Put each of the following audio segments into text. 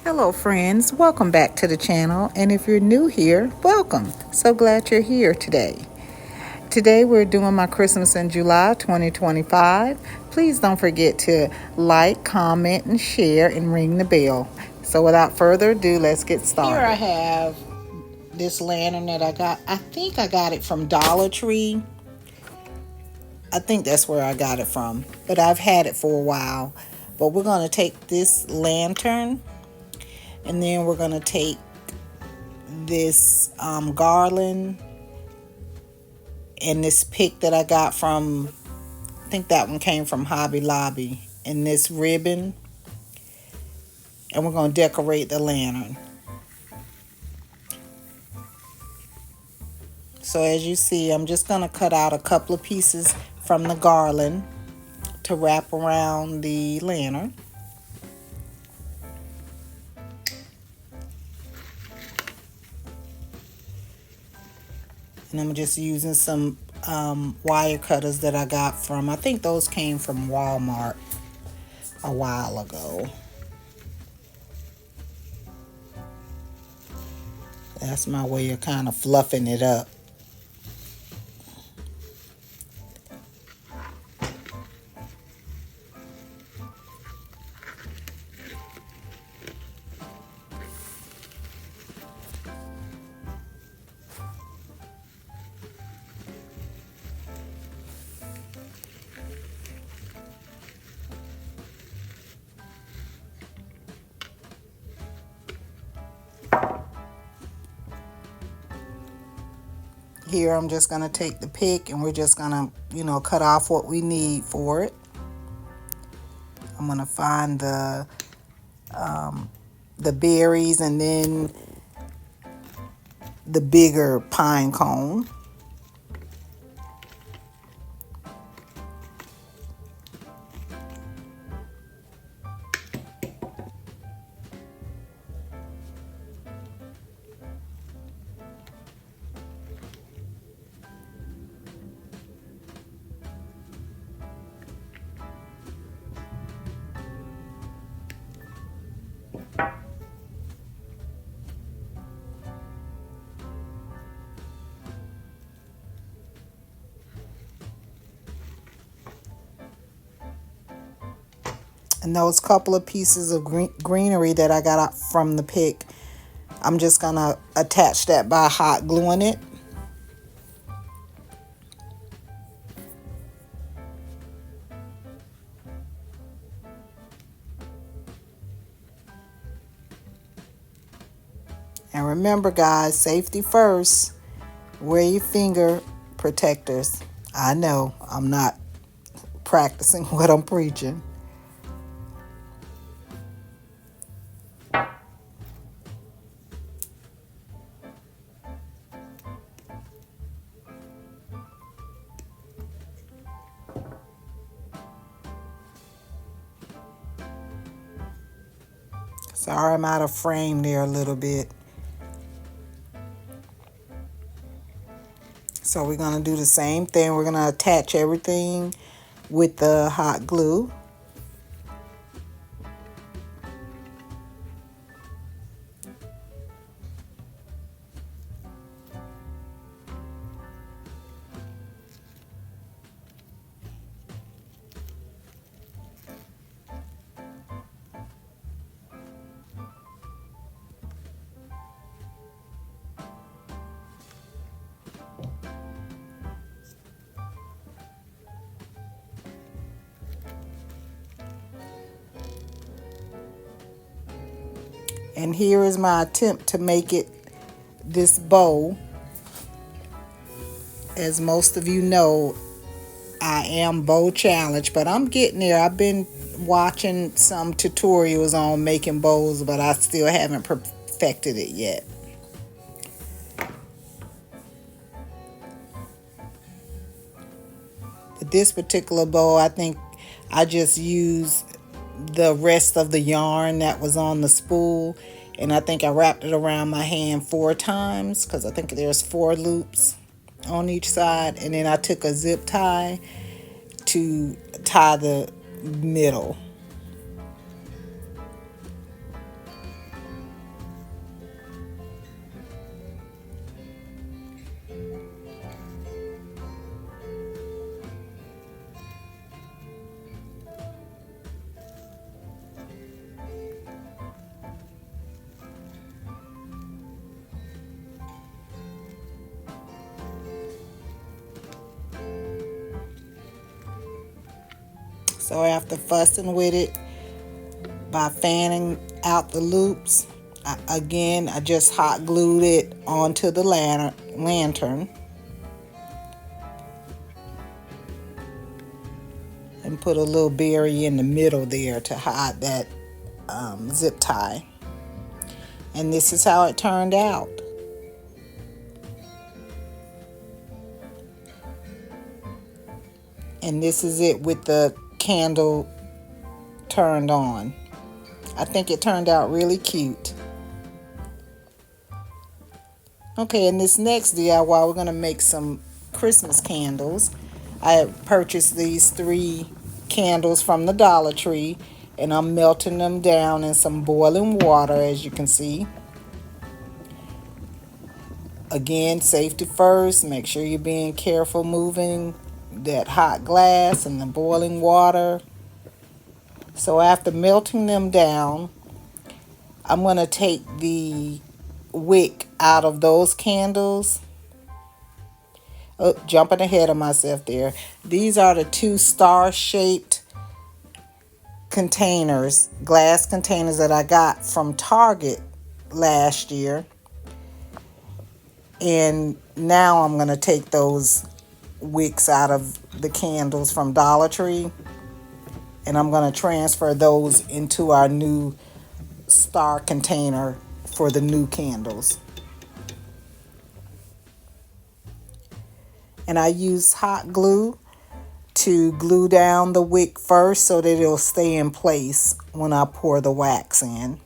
Hello friends, welcome back to the channel, and if you're new here, welcome. So glad you're here today. Today we're doing my Christmas in July 2025. Please don't forget to like, comment, and share and ring the bell. So without further ado, let's get started. Here I have this lantern that I think I got it from Dollar Tree. I think that's where I got it from, but I've had it for a while. But we're going to take this lantern and then we're going to take this garland and this pick that I got from, I think that one came from Hobby Lobby, and this ribbon, and we're going to decorate the lantern. So as you see, I'm just going to cut out a couple of pieces from the garland to wrap around the lantern. And I'm just using some wire cutters that I got from, I think those came from Walmart a while ago. That's my way of kind of fluffing it up. Here I'm just going to take the pick and we're just going to, cut off what we need for it. I'm going to find the berries and then the bigger pine cone. And those couple of pieces of greenery that I got from the pick, I'm just going to attach that by hot gluing it. And remember guys, safety first. Wear your finger protectors. I know I'm not practicing what I'm preaching. Sorry, I'm out of frame there a little bit. So we're going to do the same thing. We're going to attach everything with the hot glue. And here is my attempt to make it this bow. As most of you know, I am bow challenged, but I'm getting there. I've been watching some tutorials on making bows, but I still haven't perfected it yet. But this particular bow, I think I just used the rest of the yarn that was on the spool, and I think I wrapped it around my hand 4 times because I think there's 4 loops on each side, and then I took a zip tie to tie the middle. So after fussing with it by fanning out the loops, I just hot glued it onto the lantern and put a little berry in the middle there to hide that zip tie. And this is how it turned out. And this is it with the candle turned on. I think it turned out really cute. Okay, in this next DIY, we're going to make some Christmas candles. I purchased these 3 candles from the Dollar Tree, and I'm melting them down in some boiling water, as you can see. Again, safety first. Make sure you're being careful moving that hot glass and the boiling water. So after melting them down, I'm going to take the wick out of those candles. Oh, jumping ahead of myself there. These are the 2 star-shaped containers, glass containers that I got from Target last year. And now I'm going to take those wicks out of the candles from Dollar Tree, and I'm going to transfer those into our new star container for the new candles. And I use hot glue to glue down the wick first so that it'll stay in place when I pour the wax in.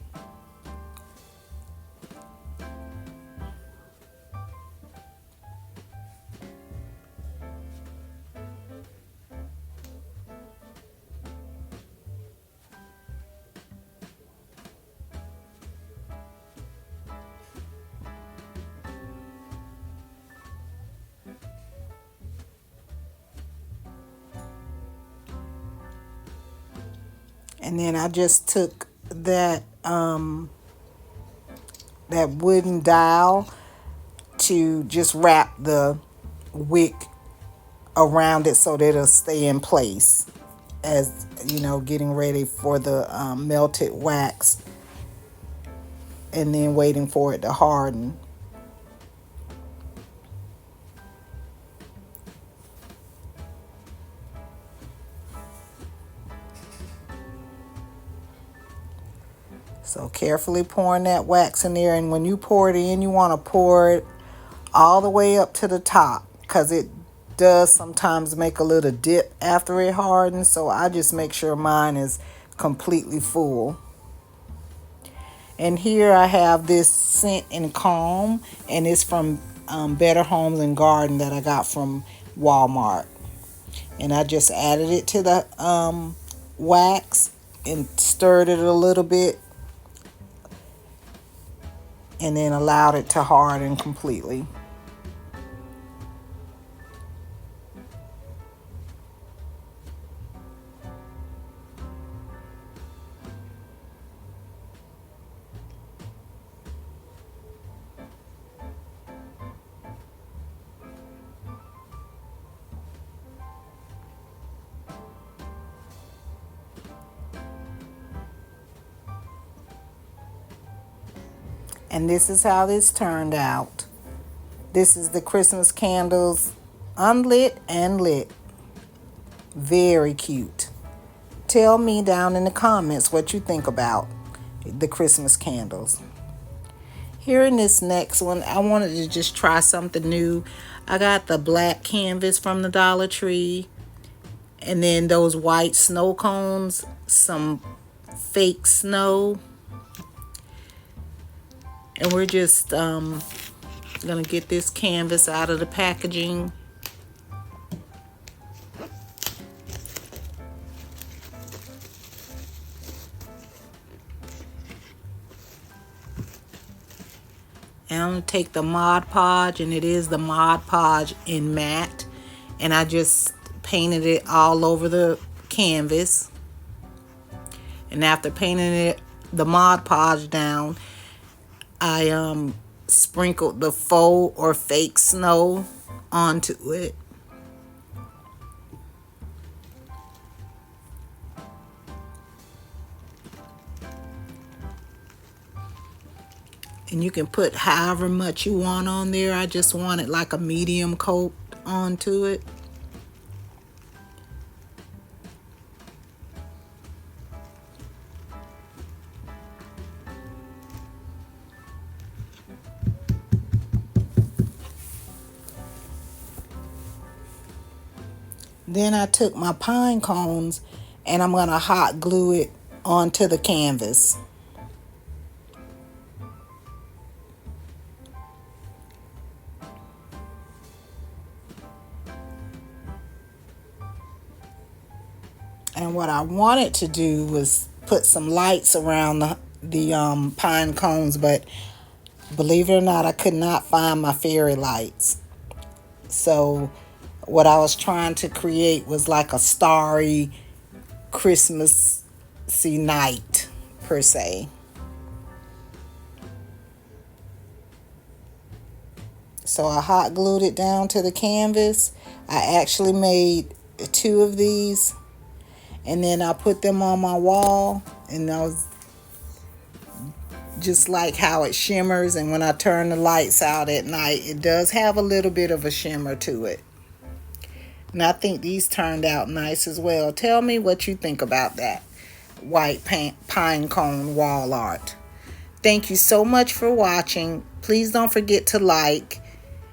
And then I just took that that wooden dowel to just wrap the wick around it so that it'll stay in place, as you know, getting ready for the melted wax, and then waiting for it to harden. So carefully pouring that wax in there, and when you pour it in, you want to pour it all the way up to the top, because it does sometimes make a little dip after it hardens. So I just make sure mine is completely full. And here I have this scent and calm, and it's from Better Homes and Garden that I got from Walmart. And I just added it to the wax and stirred it a little bit, and then allowed it to harden completely. And this is how this turned out. This is the Christmas candles, unlit and lit. Very cute. Tell me down in the comments what you think about the Christmas candles. Here in this next one, I wanted to just try something new. I got the black canvas from the Dollar Tree, and then those white snow cones, some fake snow. And we're just gonna get this canvas out of the packaging. And I'm gonna take the Mod Podge, and it is the Mod Podge in matte, and I just painted it all over the canvas. And after painting it, the Mod Podge down, I sprinkled the faux or fake snow onto it. And you can put however much you want on there. I just wanted like a medium coat onto it. Then I took my pine cones and I'm going to hot glue it onto the canvas. And what I wanted to do was put some lights around the pine cones, but believe it or not, I could not find my fairy lights. So what I was trying to create was like a starry Christmassy night per se. So I hot glued it down to the canvas. I actually made 2 of these, and then I put them on my wall, and I was just like how it shimmers, and when I turn the lights out at night, it does have a little bit of a shimmer to it. And I think these turned out nice as well. Tell me what you think about that white pine cone wall art. Thank you so much for watching. Please don't forget to like,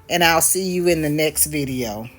and I'll see you in the next video.